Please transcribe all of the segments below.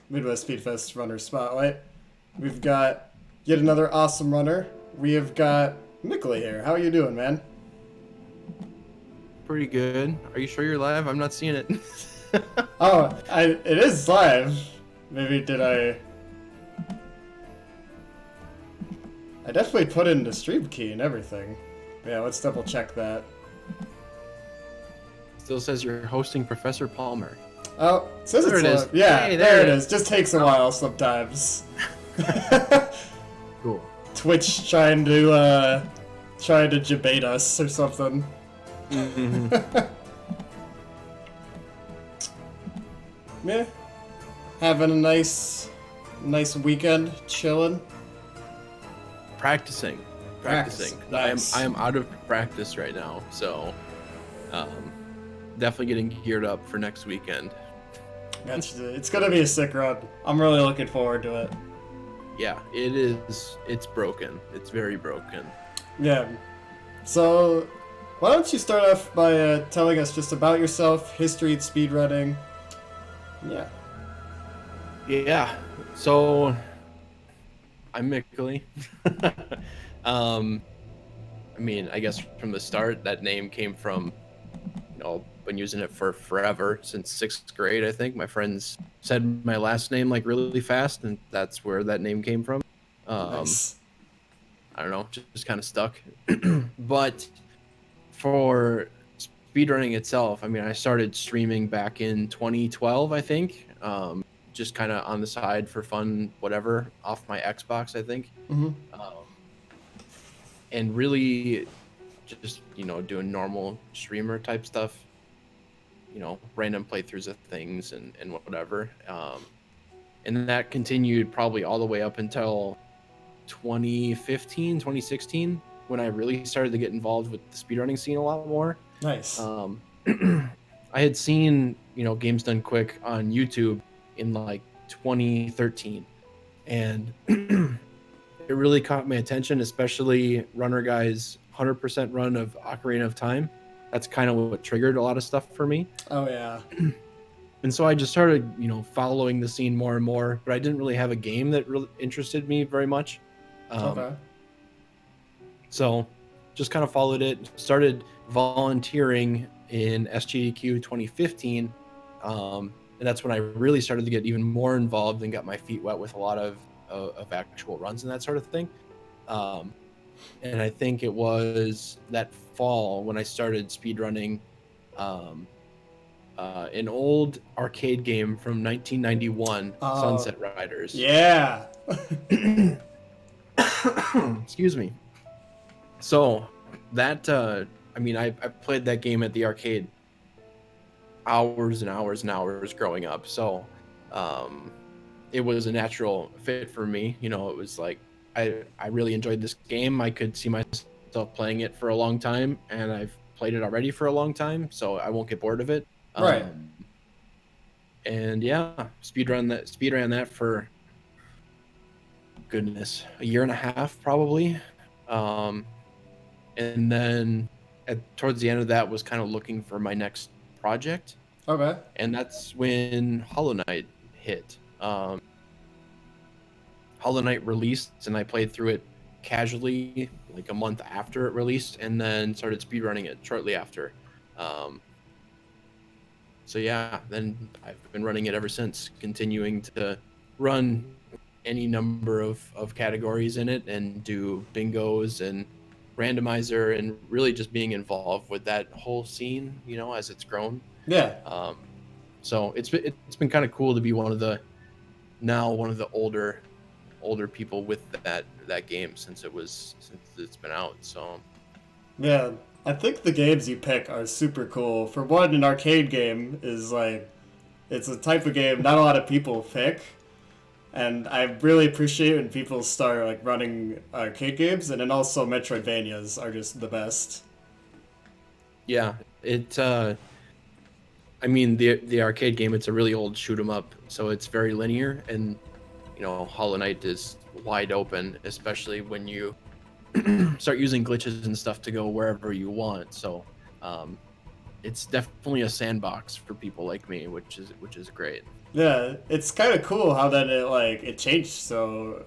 Midwest Speedfest Runner Spotlight. We've got yet another awesome runner. We have got Mickely here. How are you doing, man? Pretty good. Are you sure you're live? I'm not seeing it. Oh, it is live. Maybe did I? I definitely put in the stream key and everything. Yeah, let's double check that. Still says you're hosting Professor Palmer. Oh, it says There it's it is. live. Yeah, Hey, there it it is. Just takes a while sometimes. Cool. Twitch trying to debate us or something. Mm-hmm. Yeah, having a nice weekend, chilling. Practicing. Nice. I am out of practice right now, so definitely getting geared up for next weekend. It's gonna be a sick run. I'm really looking forward to it. Yeah, it is. It's broken. It's very broken. Yeah. So, why don't you start off by telling us just about yourself, history at speedrunning? Yeah. Yeah. So I'm Mickely. I mean, I guess from the start, that name came from, been using it for forever, since 6th grade, I think. My friends said my last name like really fast, and that's where that name came from. Nice. I don't know, just kind of stuck. But for speedrunning itself, I mean, I started streaming back in 2012, I think. Just kind of on the side for fun, whatever, off my Xbox, I think. Mm-hmm. And really just, doing normal streamer type stuff, random playthroughs of things and whatever. And that continued probably all the way up until 2015, 2016, when I really started to get involved with the speedrunning scene a lot more. Nice. I had seen, Games Done Quick on YouTube in like 2013, and it really caught my attention, especially Runner Guy's 100% run of Ocarina of Time. That's kind of what triggered a lot of stuff for me. Oh yeah. And so I just started, following the scene more and more, but I didn't really have a game that really interested me very much. Okay. So just kind of followed it, started volunteering in SGDQ 2015. And that's when I really started to get even more involved and got my feet wet with a lot of actual runs and that sort of thing. And I think it was that fall when I started speedrunning an old arcade game from 1991, Sunset Riders. Yeah. Excuse me. So that, I mean, I played that game at the arcade hours and hours and hours growing up. So it was a natural fit for me. It was like, I really enjoyed this game. I could see myself playing it for a long time, and I've played it already for a long time, so I won't get bored of it. Right. And yeah, speedran that for, goodness, a year and a half probably. And then towards the end of that was kind of looking for my next project. Okay. And that's when Hollow Knight hit. Hollow Knight released, and I played through it casually like a month after it released, and then started speedrunning it shortly after. So yeah, then I've been running it ever since, continuing to run any number of categories in it and do bingos and randomizer, and really just being involved with that whole scene, as it's grown. Yeah. So it's been kind of cool to be one of the older people with that game since it's been out. So Yeah. I think the games you pick are super cool. For one, an arcade game is like, it's a type of game not a lot of people pick. And I really appreciate when people start like running arcade games, and then also Metroidvanias are just the best. yeah, I mean, the arcade game, it's a really old shoot 'em up, so it's very linear, and Hollow Knight is wide open, especially when you start using glitches and stuff to go wherever you want. So it's definitely a sandbox for people like me, which is great. Yeah, it's kind of cool how that it changed so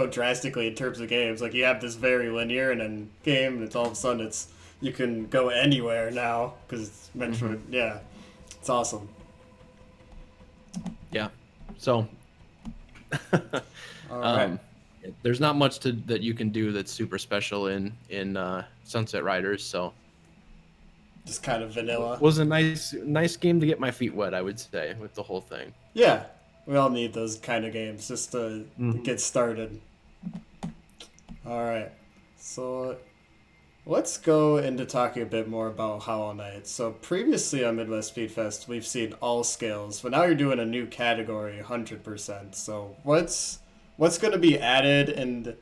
drastically in terms of games. Like you have this very linear and then game, and it's all of a sudden it's you can go anywhere now because it's meant for yeah, it's awesome. Yeah. So All right, um, there's not much that you can do that's super special in Sunset Riders. So just kind of vanilla. was a nice game to get my feet wet, I would say, with the whole thing. Yeah, we all need those kind of games just to Hmm. get started. All right, so let's go into talking a bit more about Hollow Knight. So previously on Midwest Speedfest, we've seen all scales, but now you're doing a new category, 100%. So what's going to be added in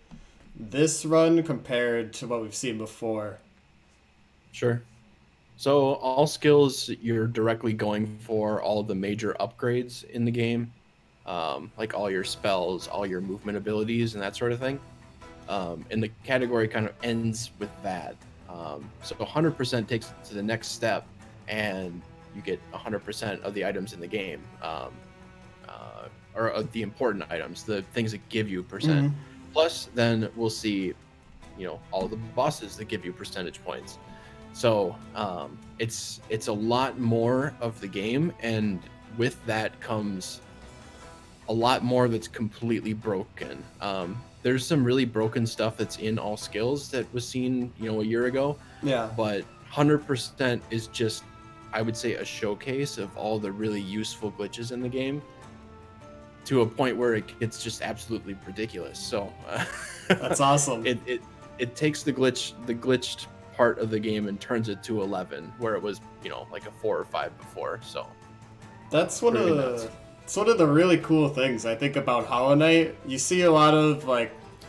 this run compared to what we've seen before? Sure. So all skills, you're directly going for all the major upgrades in the game, like all your spells, all your movement abilities, and that sort of thing. And the category kind of ends with that. So 100% takes it to the next step, and you get 100% of the items in the game, or of the important items, the things that give you percent. Mm-hmm. Plus, then we'll see, all the bosses that give you percentage points. So it's a lot more of the game, and with that comes a lot more that's completely broken. There's some really broken stuff that's in all skills that was seen, a year ago, Yeah. but 100% is just, I would say, a showcase of all the really useful glitches in the game to a point where it gets just absolutely ridiculous. So That's awesome. it takes the glitched part of the game and turns it to 11, where it was, like a 4 or 5 before. So That's one of pretty the nuts. it's one of the really cool things I think about Hollow Knight. You see a lot of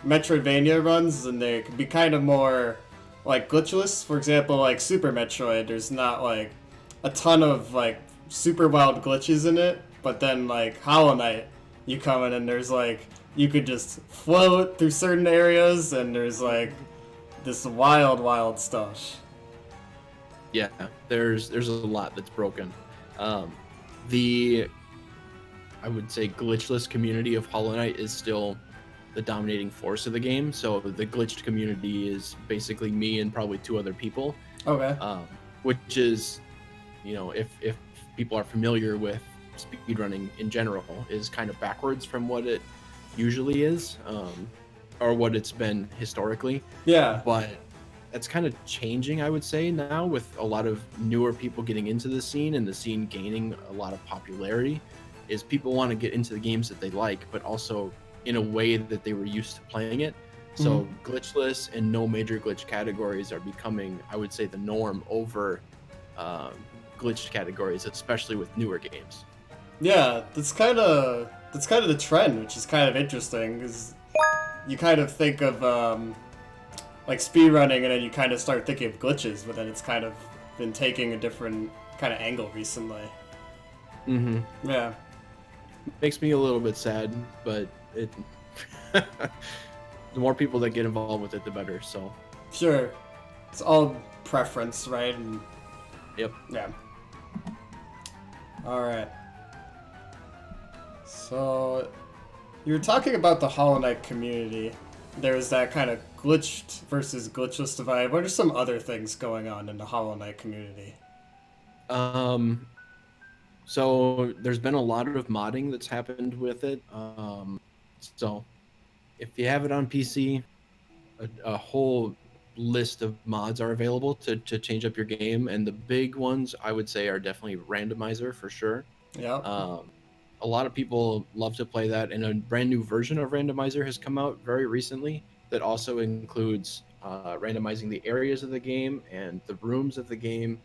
Metroidvania runs, and they can be kind of more glitchless. For example, like Super Metroid, there's not a ton of super wild glitches in it. But then Hollow Knight, you come in and there's you could just float through certain areas, and there's this wild stuff. Yeah, there's a lot that's broken. The I would say glitchless community of Hollow Knight is still the dominating force of the game. So the glitched community is basically me and probably 2 other people, Okay. which is, if people are familiar with speedrunning in general, is kind of backwards from what it usually is, or what it's been historically. Yeah. But that's kind of changing, I would say, now, with a lot of newer people getting into the scene and the scene gaining a lot of popularity. Is people want to get into the games that they like, but also in a way that they were used to playing it. So glitchless and no major glitch categories are becoming, I would say, the norm over glitched categories, especially with newer games. Yeah, that's kind of the trend, which is kind of interesting. Because you kind of think of speedrunning, and then you kind of start thinking of glitches, but then it's kind of been taking a different kind of angle recently. Mm-hmm. Yeah, Makes me a little bit sad, but it the more people that get involved with it, the better. So, sure. It's all preference, right? And yep. yeah. All right. So you were talking about the Hollow Knight community. There's that kind of glitched versus glitchless divide. What are some other things going on in the Hollow Knight community? Um, so there's been a lot of modding that's happened with it. So if you have it on PC, a whole list of mods are available to change up your game, and the big ones I would say are definitely randomizer for sure. Yep. Um, a lot of people love to play that, and a brand new version of randomizer has come out very recently that also includes randomizing the areas of the game and the rooms of the game.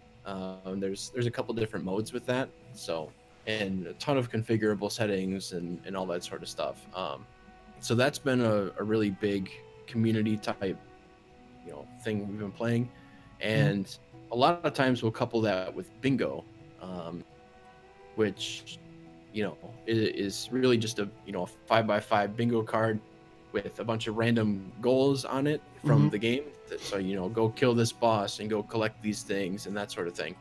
There's a couple different modes with that, so, and a ton of configurable settings and all that sort of stuff. So that's been a really big community type thing we've been playing, and a lot of times we'll couple that with bingo, which is really just a 5x5 bingo card with a bunch of random goals on it from the game. So go kill this boss and go collect these things and that sort of thing.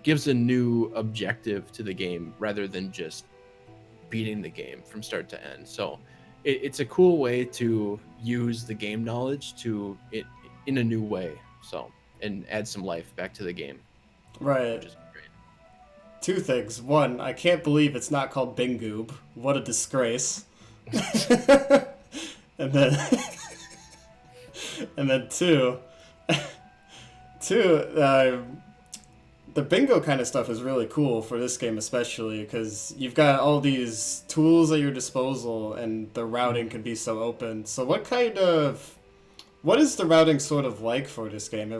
gives a new objective to the game rather than just beating the game from start to end. So it's a cool way to use the game knowledge to it in a new way. So and add some life back to the game, Right. which is great. Two things. One, I can't believe it's not called Bingoob. What a disgrace. And then, and then two, the bingo kind of stuff is really cool for this game, especially because you've got all these tools at your disposal, and the routing can be so open. So, what is the routing sort of like for this game?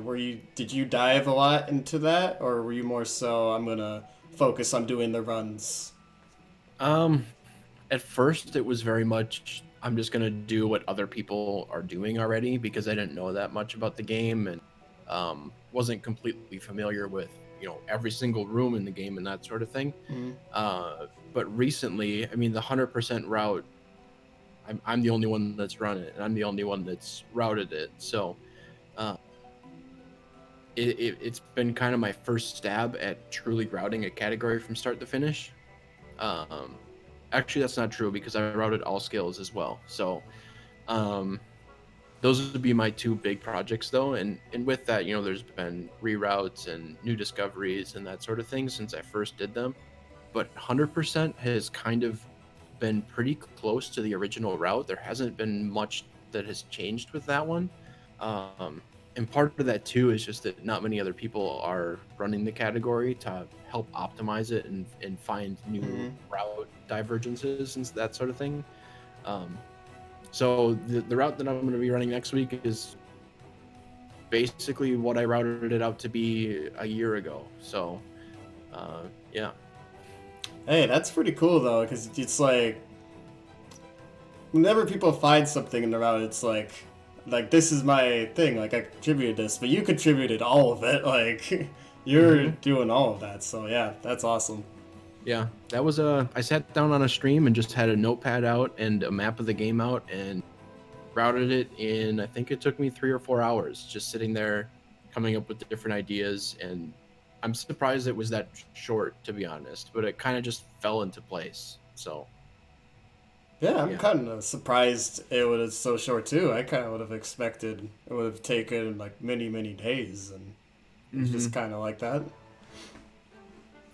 Did you dive a lot into that, or were you more so I'm gonna focus on doing the runs? Um, at first it was very much I'm just gonna do what other people are doing already because I didn't know that much about the game and wasn't completely familiar with every single room in the game and that sort of thing. Mm. But recently, I mean, the 100% route, I'm the only one that's run it, and I'm the only one that's routed it. So uh, it's been kind of my first stab at truly routing a category from start to finish. Um, Actually, that's not true because I routed all skills as well. So um, those would be my two big projects, though. And with that, there's been reroutes and new discoveries and that sort of thing since I first did them. But 100% has kind of been pretty close to the original route. There hasn't been much that has changed with that one. Um, and part of that too is just that not many other people are running the category to help optimize it and find new Mm. route divergences and that sort of thing. Um, so the route that I'm going to be running next week is basically what I routed it out to be a year ago. So yeah. Hey, that's pretty cool though, because it's like whenever people find something in the route, it's like this is my thing. Like I contributed this, but you contributed all of it. Like you're Mm-hmm. doing all of that. So yeah, that's awesome. Yeah, that was a. I sat down on a stream and just had a notepad out and a map of the game out and routed it in. I think it took me 3 or 4 hours just sitting there, coming up with different ideas. And I'm surprised it was that short, to be honest. But it kind of just fell into place. So Yeah, I'm yeah. kind of surprised it was so short too. I kind of would have expected it would have taken like many days, and it was just Mm-hmm. kind of like that.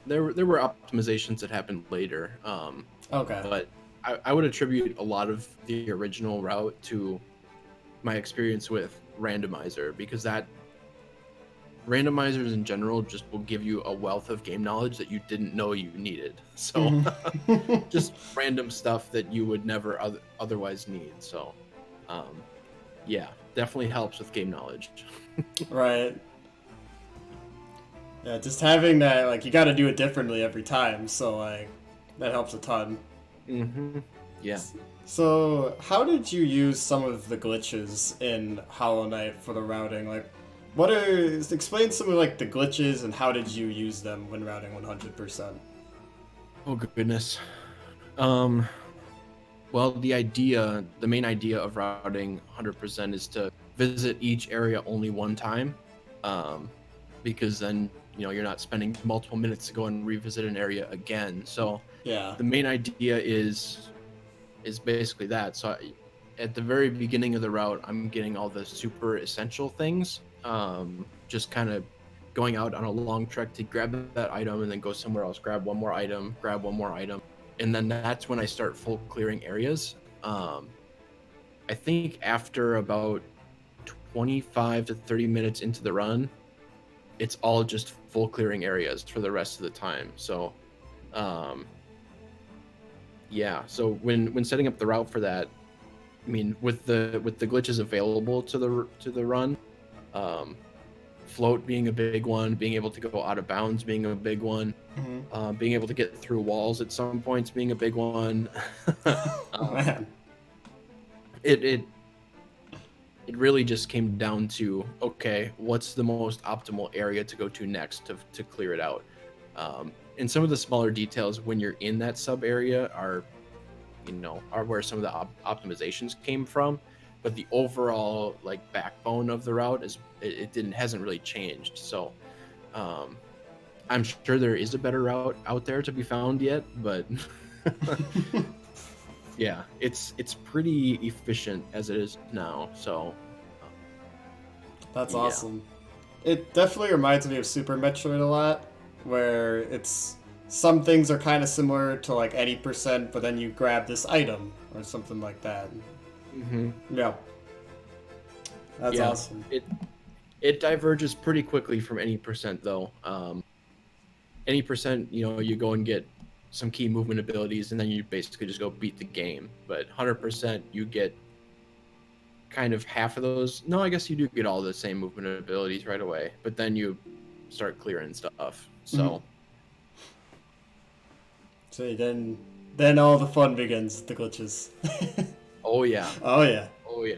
There were optimizations that happened later, Okay. but I would attribute a lot of the original route to my experience with randomizer because that randomizers in general just will give you a wealth of game knowledge that you didn't know you needed. So Hmm. just random stuff that you would never otherwise need. So yeah, definitely helps with game knowledge. Right. Yeah, just having that, like, you got to do it differently every time, so like that helps a ton. Mm-hmm. Yeah. So, how did you use some of the glitches in Hollow Knight for the routing? Like, explain some of like the glitches and how did you use them when routing 100%? Oh goodness. Um. Well, the main idea of routing 100% is to visit each area only one time, um, because then you're not spending multiple minutes to go and revisit an area again. So Yeah. the main idea is basically that. So at the very beginning of the route, I'm getting all the super essential things. Just kind of going out on a long trek to grab that item and then go somewhere else, grab one more item, grab one more item, and then that's when I start full clearing areas. Um, I think after about 25 to 30 minutes into the run, it's all just full clearing areas for the rest of the time. So um, yeah, so when setting up the route for that, I mean, with the glitches available to the run, um, float being a big one, being able to go out of bounds being a big one, Hmm. being able to get through walls at some points being a big one. um, Man. it it really just came down to, okay, what's the most optimal area to go to next to clear it out. And some of the smaller details when you're in that sub area are where some of the optimizations came from, but the overall like backbone of the route is it hasn't really changed. So um I'm sure there is a better route out there to be found yet, but yeah, it's pretty efficient as it is now. So That's yeah. awesome. It definitely reminds me of Super Metroid a lot, where it's some things are kind of similar to like any percent, but then you grab this item or something like that. Hmm. Yeah, that's Yeah, awesome. it diverges pretty quickly from any percent though. Any percent, you go and get some key movement abilities, and then you basically just go beat the game. But 100%, you get kind of half of those. No, I guess you do get all the same movement abilities right away, but then you start clearing stuff. Hmm. So So then all the fun begins. The glitches. oh yeah, Oh yeah. oh yeah,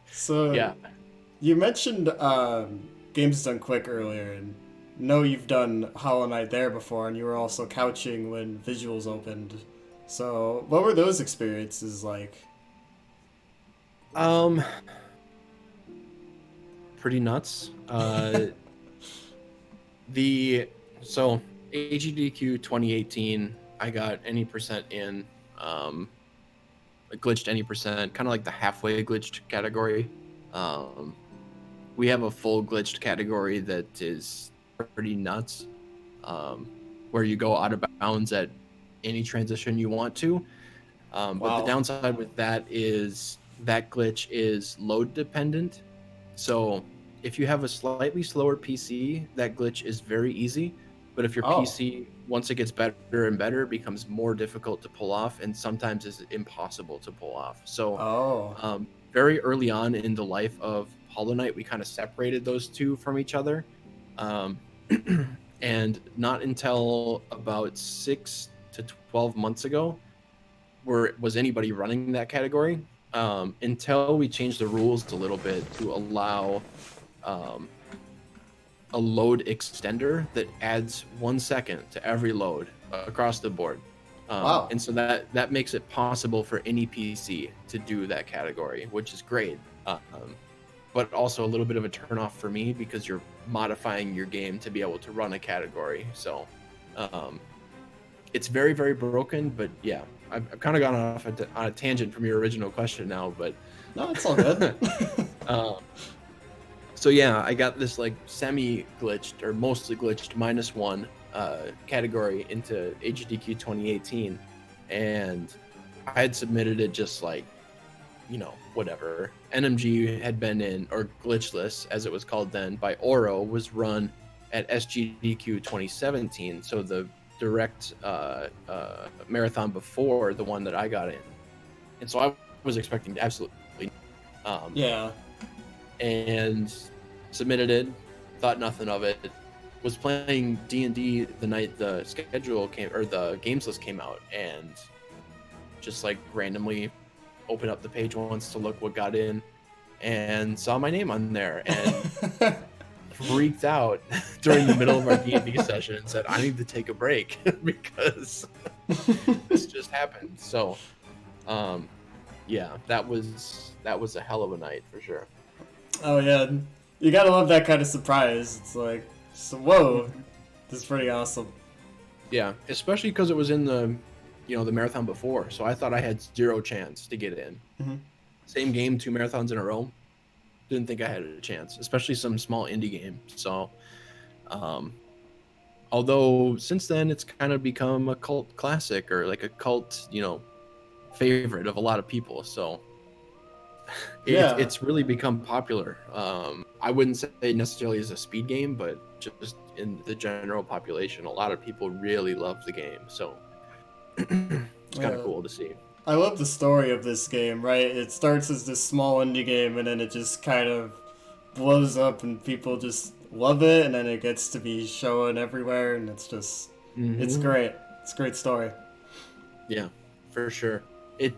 So yeah. you mentioned games done quick earlier, and know you've done Hollow Knight there before, and you were also couching when visuals opened. So what were those experiences like? um Pretty nuts. The so AGDQ 2018, I got any percent in, um glitched any percent, kind of like the halfway glitched category. um we have a full glitched category that is pretty nuts, um, where you go out of bounds at any transition you want to. But the Wow. downside with that is that glitch is load dependent. So if you have a slightly slower PC, that glitch is very easy. But if your Oh. PC, once it gets better and better, becomes more difficult to pull off, and sometimes is impossible to pull off. So Oh. very early on in the life of Hollow Knight, we kind of separated those two from each other. Um, and not until about 6 to 12 months ago was anybody running that category, until we changed the rules a little bit to allow um, a load extender that adds 1 second to every load across the board. Wow. And so that makes it possible for any PC to do that category, which is great. But also a little bit of a turnoff for me because you're modifying your game to be able to run a category. So um, it's very, very broken. But yeah, I've kind of gone off on a tangent from your original question now. But No, it's all good. um, so yeah, I got this like semi glitched or mostly glitched -1 category into HDQ 2018, and I had submitted it just like, whatever. NMG had been in, or glitchless as it was called then, by Oro, was run at SGDQ 2017, so the direct marathon before the one that I got in. And so I was expecting absolutely um, Yeah. and submitted it, thought nothing of it. Was playing D&D the night the schedule came, or the games list came out, and just like randomly opened up the page once to look what got in, and saw my name on there, and freaked out during the middle of our D&D session and said, I need to take a break because this just happened. So yeah, that was a hell of a night for sure. Oh yeah. You gotta love that kind of surprise. It's like, so whoa, this is pretty awesome. Yeah, especially because it was in the marathon before, so I thought I had zero chance to get in. Hmm. Same game, 2 marathons in a row. Didn't think I had a chance, especially some small indie game. So um although since then it's kind of become a cult classic, or like a cult, favorite of a lot of people. So Yeah. it's really become popular. I wouldn't say necessarily as a speed game, but just in the general population, a lot of people really love the game. So it's kind of Yeah. cool to see. I love the story of this game, right? It starts as this small indie game and then it just kind of blows up and people just love it and then it gets to be shown everywhere and it's Hmm. great. It's a great story. Yeah, for sure. It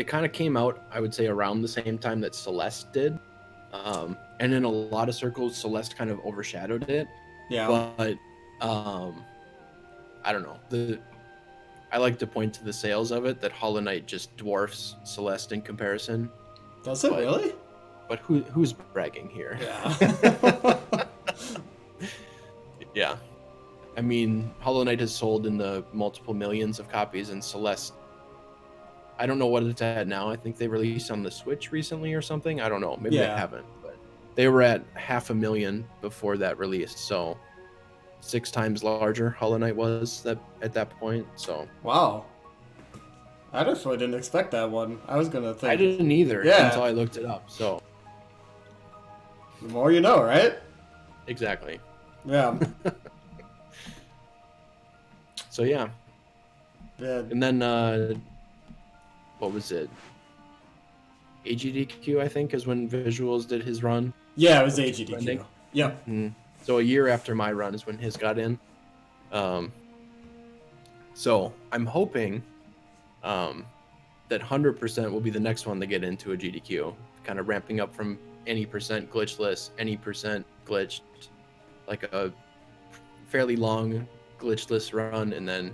kind of came out, I would say, around the same time that Celeste did. And in a lot of circles, Celeste kind of overshadowed it. Yeah. But I don't know. I like to point to the sales of it, that Hollow Knight just dwarfs Celeste in comparison. Does it But really? who's bragging here? Yeah. Yeah. I mean, Hollow Knight has sold in the multiple millions of copies, and Celeste, I don't know what it's at now. I think they released on the Switch recently or something. I don't know. Maybe they Yeah. haven't, but they were at 500,000 before that release. So 6 times larger Hollow Knight was that at that point. So Wow. I definitely didn't expect that one. I was gonna I think, didn't either until yeah, I looked it up. So the more you know, right? exactly. Yeah. So yeah. Yeah. And then what was it? AGDQ, I think, is when Visuals did his run Yeah, it was of Death Stranding. AGDQ. Yep. So a year after my run is when his got in. Um, so I'm hoping that 100% will be the next one to get into a GDQ, kind of ramping up from any percent glitchless, any percent glitched, like a fairly long glitchless run, and then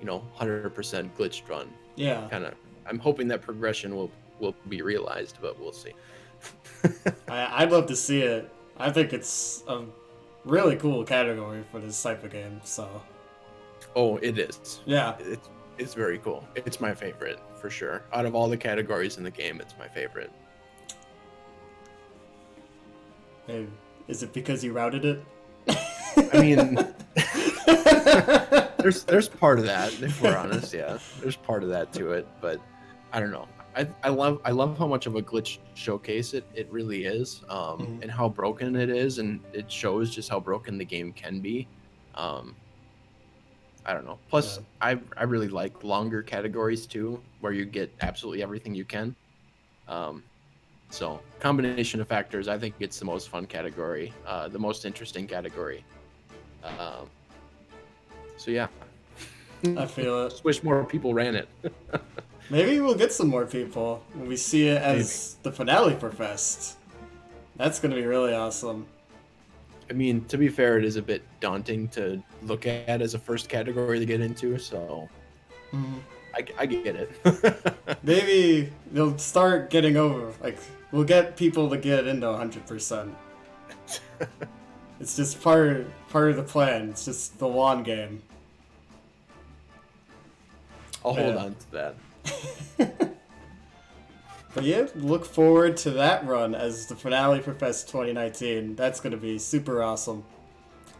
100% glitched run. Yeah. Kind of, I'm hoping that progression will be realized, but we'll see. I'd love to see it. I think it's a really cool category for this type of game. So. Oh, it is. Yeah. It's very cool. It's my favorite for sure. Out of all the categories in the game, it's my favorite. Hey, is it because you routed it? I mean, there's part of that, if we're honest. Yeah, there's part of that to it, but I don't know. I love how much of a glitch showcase it really is, and how broken it is, and it shows just how broken the game can be. I don't know. Plus, Yeah. I really like longer categories too, where you get absolutely everything you can. So combination of factors, I think it's the most fun category, the most interesting category. So yeah, I feel it. just wish more people ran it. Maybe we'll get some more people when we see it as the finale for Fest. That's gonna be really awesome. I mean, to be fair, it is a bit daunting to look at as a first category to get into, so I get it. Maybe they'll start getting over. Like, we'll get people to get into 100%. It's just part of the plan. It's just the lawn game. I'll hold on to that. But yeah, look forward to that run as the finale for Fest 2019. That's going to be super awesome.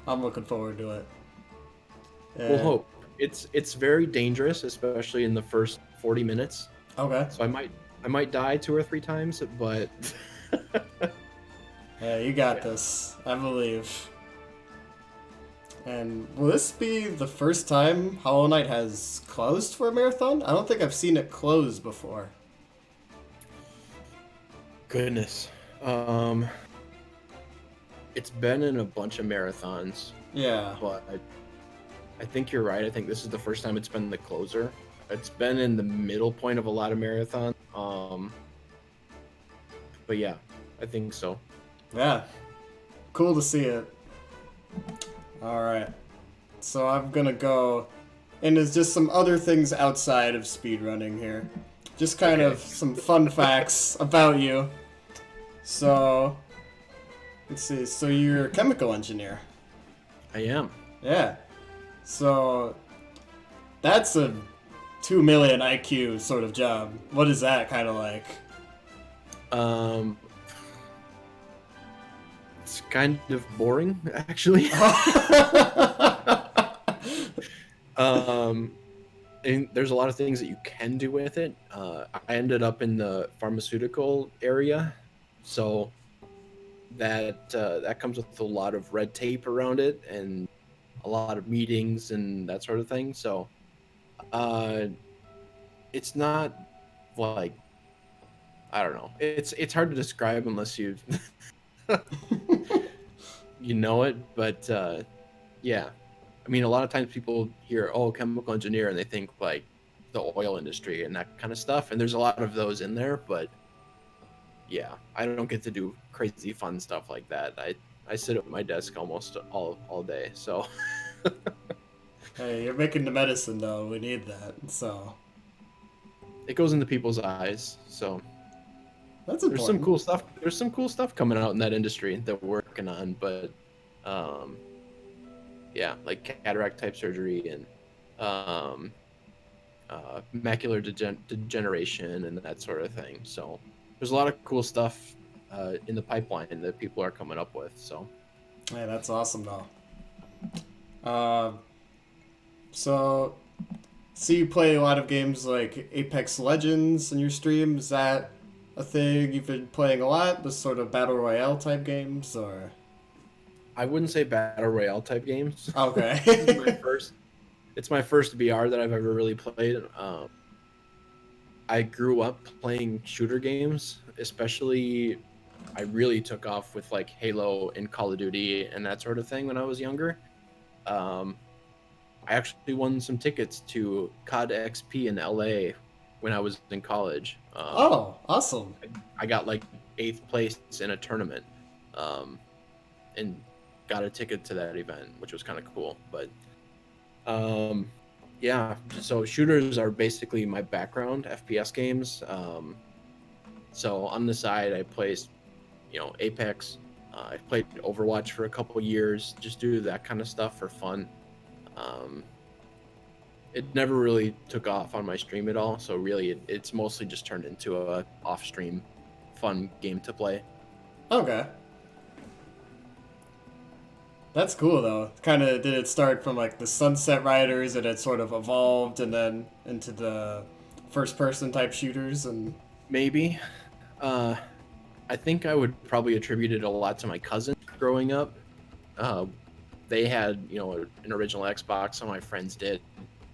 I'm looking forward to it. We'll hope. It's very dangerous, especially in the first 40 minutes. Okay. So I might die 2 or 3 times, but yeah, you got this. I believe. And will this be the first time Hollow Knight has closed for a marathon? I don't think I've seen it close before. goodness. It's been in a bunch of marathons. Yeah. But I think you're right. I think this is the first time it's been the closer. It's been in the middle point of a lot of marathons. But yeah, I think so. Yeah. Cool to see it. Alright. So I'm gonna go. And there's just some other things outside of speedrunning here. Just kind of some fun facts about you. So, let's see. So you're a chemical engineer. I am. Yeah. So, that's a 2 million IQ sort of job. What is that kind of like? It's kind of boring, actually. And there's a lot of things that you can do with it. I ended up in the pharmaceutical area, so that comes with a lot of red tape around it and a lot of meetings and that sort of thing. So it's not like, I don't know. It's hard to describe unless you you know it, but yeah. I mean, a lot of times people hear, "Oh, chemical engineer," and they think like the oil industry and that kind of stuff. And there's a lot of those in there, but yeah, I don't get to do crazy fun stuff like that. I sit at my desk almost all day, so. Hey, you're making the medicine though. We need that. So It goes into people's eyes, so. that's important. There's some cool stuff. There's some cool stuff coming out in that industry that we're working on, but yeah, like cataract type surgery and um, macular degeneration and that sort of thing. So there's a lot of cool stuff in the pipeline that people are coming up with. So Hey, that's awesome though. Um, so see you play a lot of games like Apex Legends in your stream. Is that a thing you've been playing a lot? The sort of battle royale type games, or I wouldn't say battle royale type games. This is my okay? first. It's my first VR that I've ever really played. I grew up playing shooter games, especially I really took off with like Halo and Call of Duty and that sort of thing when I was younger. Um, I actually won some tickets to COD XP in LA when I was in college. Oh, awesome! I got like eighth place in a tournament, um, and got a ticket to that event, which was kind of cool. But um, yeah, so shooters are basically my background, FPS games. So on the side, I play, Apex. I played Overwatch for a couple years, just do that kind of stuff for fun. Um, it never really took off on my stream at all, so really, it's mostly just turned into a off-stream fun game to play. Okay, that's cool though. Kind of did it start from like the Sunset Riders, and it sort of evolved, and then into the first-person type shooters, and Maybe. Uh, I think I would probably attribute it a lot to my cousin growing up. Uh, they had, an original Xbox. Some of my friends did.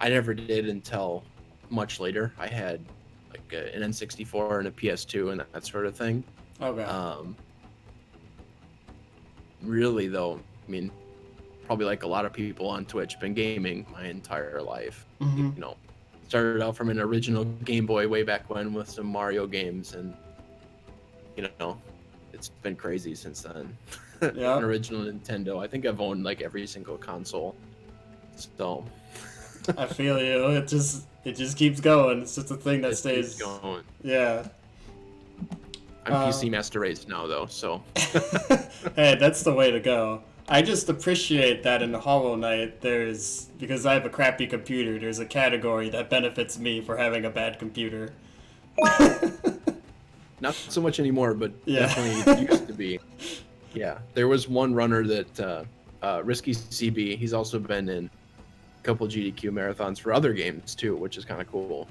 I never did until much later. I had like an N64 and a PS2 and that sort of thing. okay. Um, really, though, I mean, probably like a lot of people on Twitch, been gaming my entire life. Mm-hmm. Started out from an original Game Boy way back when with some Mario games, and it's been crazy since then. An Yeah. original Nintendo. I think I've owned like every single console. So I feel you. It just keeps going. It's just a thing that it keeps stays. going. Yeah. I'm PC Master Race now though, so Hey, that's the way to go. I just appreciate that in Hollow Knight, because I have a crappy computer, there's a category that benefits me for having a bad computer. not so much anymore, but Yeah. definitely used to be. Yeah, there was one runner that Risky CB. He's also been in a couple GDQ marathons for other games too, which is kind of cool.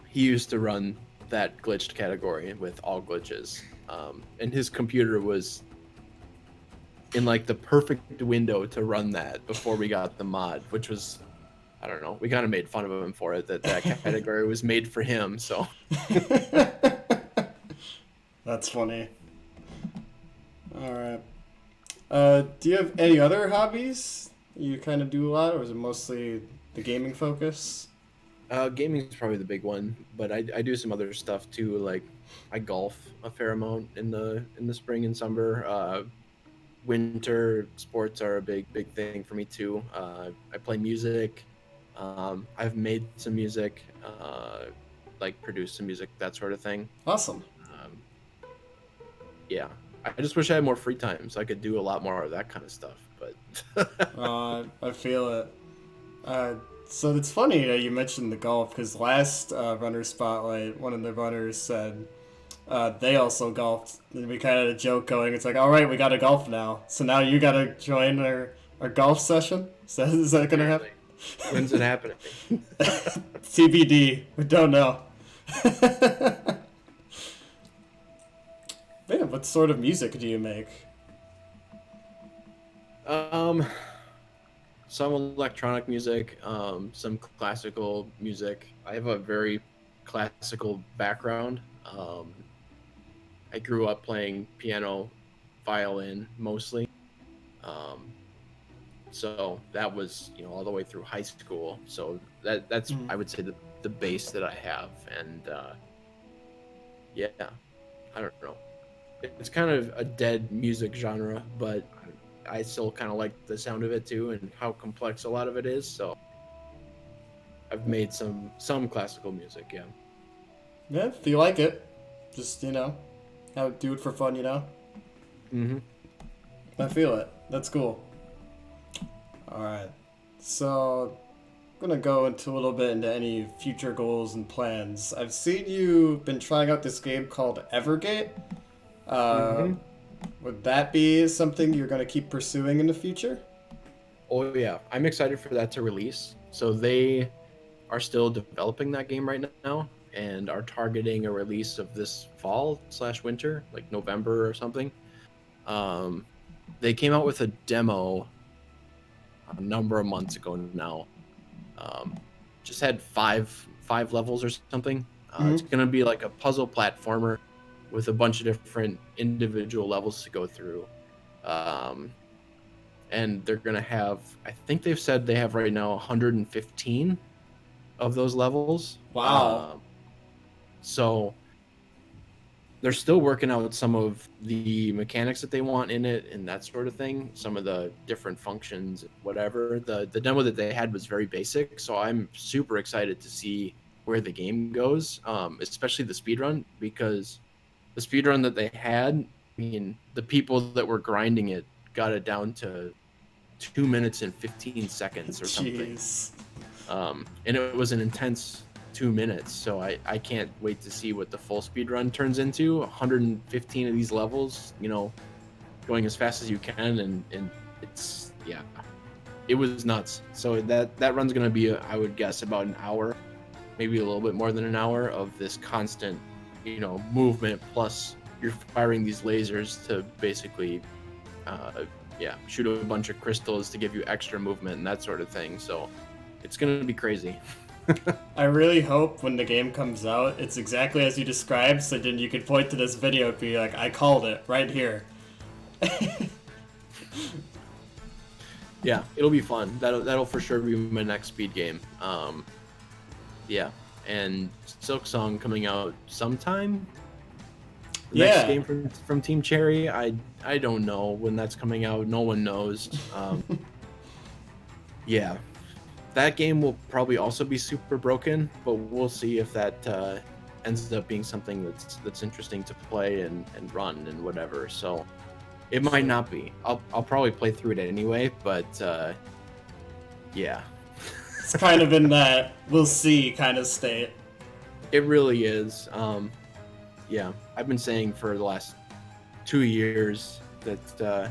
He used to run that glitched category with all glitches, and his computer was in like the perfect window to run that before we got the mod, which was, I don't know, we kind of made fun of him for it, that category was made for him. So That's funny. Alright. Do you have any other hobbies you kind of do a lot, or is it mostly the gaming focus? gaming is probably the big one, but I do some other stuff too. Like I golf a fair amount in the spring and summer. Winter sports are a big thing for me too. I play music. I've made some music, like produced some music, that sort of thing. Awesome. Um, yeah, I just wish I had more free time so I could do a lot more of that kind of stuff. But I feel it. Uh, so it's funny that you mentioned the golf, because last Runner Spotlight, one of the runners said they also golfed. And we kind of had a joke going. It's like, all right, we got to golf now. So now you got to join our golf session? Is that going to happen? When's it happening? TBD. We don't know. Man, what sort of music do you make? Um, some electronic music, some classical music. I have a very classical background. I grew up playing piano, violin mostly. Um, so that was, all the way through high school. So that's Mm. I would say the base that I have, and yeah, I don't know. It's kind of a dead music genre, but I still kind of like the sound of it too, and how complex a lot of it is. So I've made some classical music, yeah. Yeah, if you like it, just do it for fun. Mm-hmm. I feel it. That's cool. All right. So, I'm gonna go into a little bit into any future goals and plans. I've seen you been trying out this game called Evergate. Uh, Mm-hmm. would that be something you're gonna keep pursuing in the future? Oh yeah, I'm excited for that to release. So they are still developing that game right now and are targeting a release of this fall slash winter, like November or something. Um, they came out with a demo a number of months ago now. Um, just had five levels or something. It's Mm-hmm. gonna be like a puzzle platformer with a bunch of different individual levels to go through. Um, and they're gonna have, I think they've said they have right now 115 of those levels. Wow. So they're still working out some of the mechanics that they want in it and that sort of thing, some of the different functions, whatever. The demo that they had was very basic, so I'm super excited to see where the game goes, especially the speed run, because the speed run that they had, I mean, the people that were grinding it got it down to 2 minutes and 15 seconds or something. Jeez. And it was an intense 2 minutes. So I can't wait to see what the full speed run turns into. 115 of these levels, going as fast as you can, and it's yeah, it was nuts. So that run's gonna be, I would guess, about an hour, maybe a little bit more than an hour of this constant, movement. Plus, you're firing these lasers to basically, shoot a bunch of crystals to give you extra movement and that sort of thing. So it's gonna be crazy. I really hope when the game comes out, it's exactly as you described, so then you could point to this video and be like, I called it right here. Yeah, it'll be fun. That'll for sure be my next speed game. Yeah, and Silk Song coming out sometime. The next Yeah. game from Team Cherry, I don't know when that's coming out. No one knows. Yeah, that game will probably also be super broken, but we'll see if that ends up being something that's interesting to play and run and whatever. So it might not be. I'll probably play through it anyway, but yeah, It's kind of in that we'll see kind of state. it really is. Yeah, I've been saying for the last 2 years that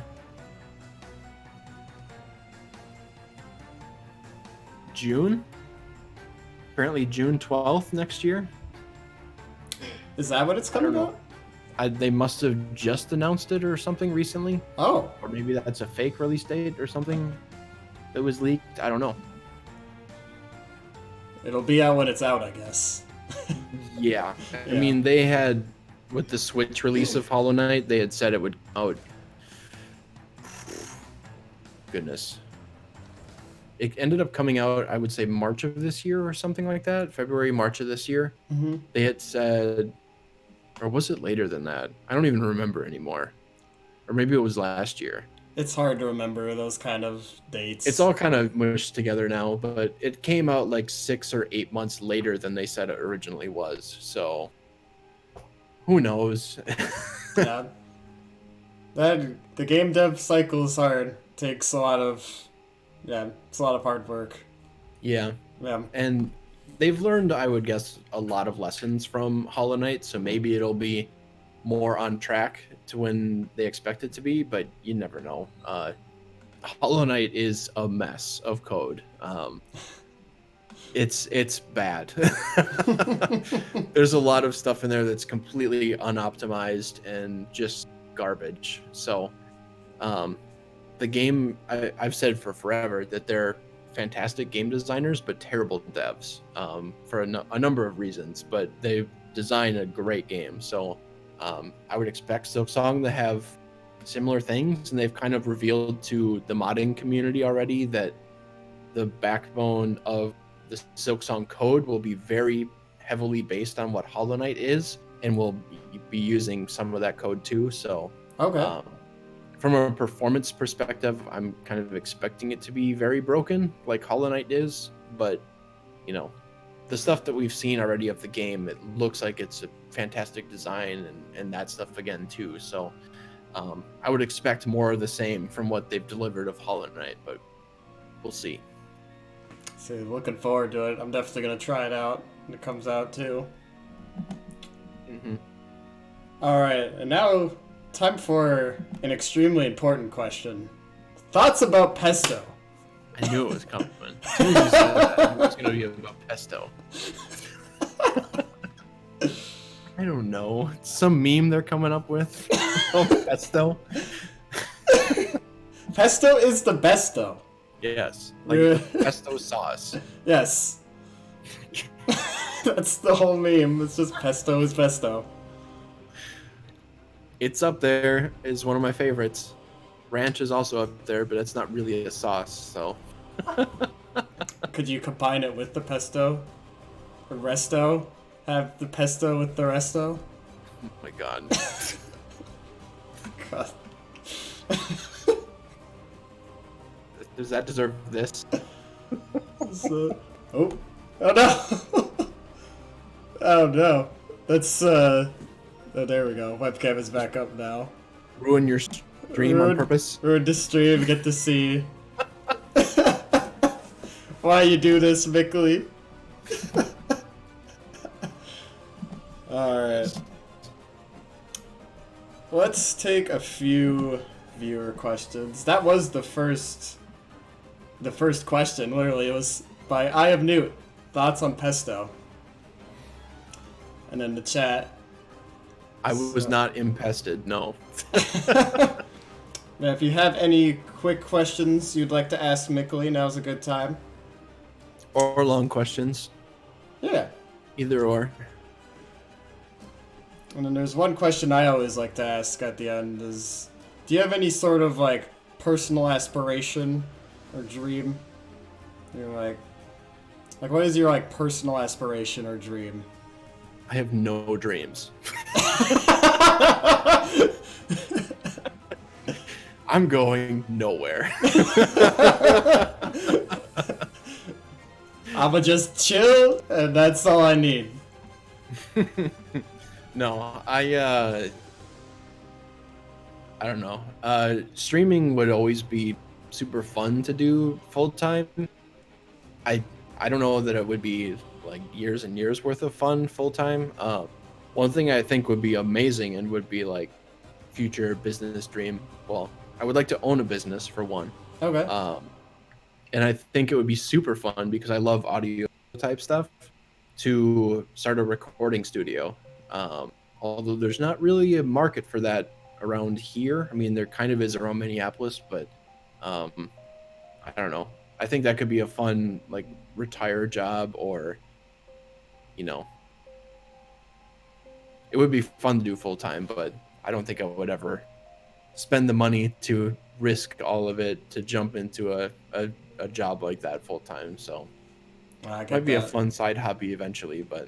June, apparently June 12th next year. Is that what it's I don't coming know. out? They must have just announced it or something recently, Oh. or maybe that's a fake release date or something that was leaked. I don't know. It'll be out when it's out, I guess. Yeah, I Yeah. mean they had, with the Switch release of Hollow Knight, they had said it would out. Goodness, it ended up coming out, I would say March of this year or something like that. February, March of this year. Mm-hmm. They had said, or was it later than that? I don't even remember anymore. Or maybe it was last year. It's hard to remember those kind of dates. It's all kind of mushed together now, but it came out like 6 or 8 months later than they said it originally was. So who knows? Yeah. That the game dev cycle is hard. Takes a lot of it's a lot of hard work. Yeah. Yeah. And they've learned, I would guess, a lot of lessons from Hollow Knight, so maybe it'll be more on track to when they expect it to be, but you never know. Hollow Knight is a mess of code. It's bad. There's a lot of stuff in there that's completely unoptimized and just garbage. So, the game, I've said for forever that they're fantastic game designers, but terrible devs, for a number of reasons. But they design a great game. So, I would expect Silksong to have similar things, and they've kind of revealed to the modding community already that the backbone of the Silksong code will be very heavily based on what Hollow Knight is, and we'll be using some of that code too. So, Okay. from a performance perspective, I'm kind of expecting it to be very broken, like Hollow Knight is. But the stuff that we've seen already of the game, it looks like it's a fantastic design and that stuff again too. So, I would expect more of the same from what they've delivered of Hollow Knight, but we'll see. So looking forward to it. I'm definitely gonna try it out when it comes out too. Mm-hmm. All right, and now time for an extremely important question. Thoughts about pesto? I knew it was coming. As soon as you said that, I knew it was going to be about pesto. I don't know. It's some meme they're coming up with. Pesto? Pesto is the besto. Yes. Like pesto sauce. Yes. That's the whole meme. It's just pesto is pesto. It's up there. It's one of my favorites. Ranch is also up there, but it's not really a sauce, so. Could you combine it with the pesto? The resto? Have the pesto with the resto? Oh my god. God. Does that deserve this? So, oh no! Oh no! That's oh, there we go. Webcam is back up now. Ruin your stream on purpose? Ruined the stream. Get to see why you do this, Mickely. Alright. Let's take a few viewer questions. That was the first question, literally. It was by I of Newt. Thoughts on pesto? And then the chat. I was not impested, no. Now, if you have any quick questions you'd like to ask Mickely, now's a good time. Or long questions. Yeah. Either or. And then there's one question I always like to ask at the end is, do you have any sort of, like, personal aspiration or dream? You're like, what is your, like, personal aspiration or dream? I have no dreams. I'm going nowhere. I'ma just chill, and that's all I need. No, I don't know. Streaming would always be super fun to do full time. I don't know that it would be like years and years worth of fun full time. One thing I think would be amazing and would be like future business dream. Well, I would like to own a business for one. Okay. And I think it would be super fun because I love audio type stuff to start a recording studio. Although there's not really a market for that around here. I mean, there kind of is around Minneapolis, but I don't know. I think that could be a fun, like, retire job, or, you know, it would be fun to do full time, but I don't think I would ever spend the money to risk all of it to jump into a job like that full time. So it might be a fun side hobby eventually, but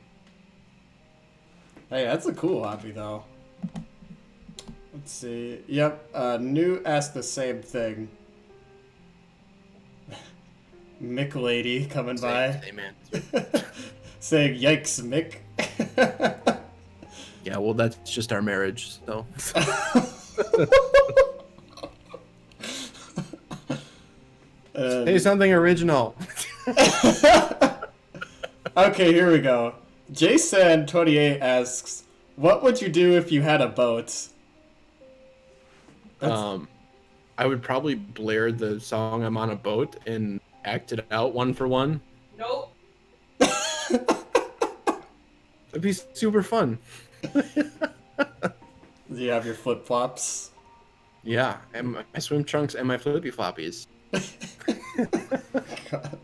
hey, that's a cool hobby though. Let's see. Yep, Newt asked the same thing. Mick lady coming by. Same Saying yikes, Mick. Yeah, well, that's just our marriage, so. Say something original. Okay, here we go. Jason28 asks, what would you do if you had a boat? I would probably blare the song I'm on a boat and act it out one for one. Nope. It'd be super fun. Do you have your flip-flops? Yeah, and my swim trunks and my flippy floppies. God.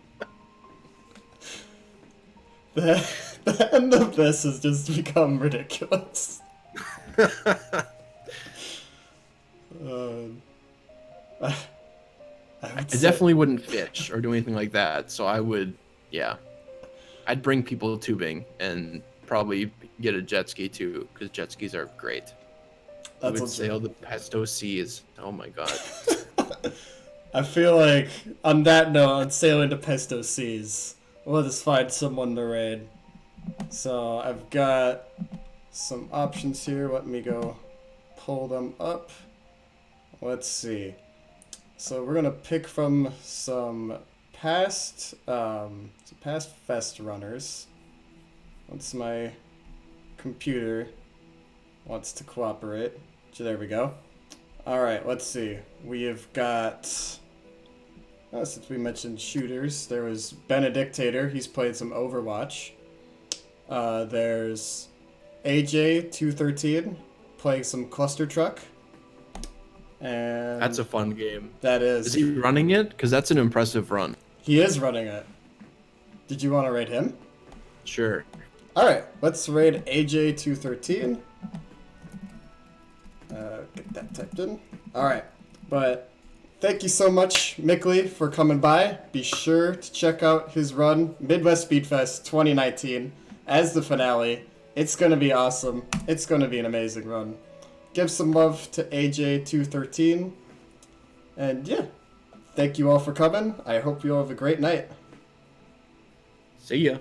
The end of this has just become ridiculous. I definitely wouldn't fish or do anything like that, so I would, yeah. I'd bring people tubing and probably get a jet ski too, because jet skis are great. I would sail the pesto seas. Oh my god. I feel like, on that note, on sailing the pesto seas, we'll just find someone to raid. So I've got some options here. Let me go pull them up. Let's see. So we're gonna pick from some past fest runners. Once my computer wants to cooperate. There we go. All right, let's see. We have got, since we mentioned shooters, there was Benedictator. He's played some Overwatch. There's AJ213 playing some Cluster Truck. And That's a fun game. That is. Is he running it? Because that's an impressive run. He is running it. Did you want to raid him? Sure. All right, let's raid AJ213. Get that typed in. All right, but thank you so much, Mickely, for coming by. Be sure to check out his run, Midwest Speedfest 2019, as the finale. It's going to be awesome. It's going to be an amazing run. Give some love to AJ213. And yeah, thank you all for coming. I hope you all have a great night. See ya.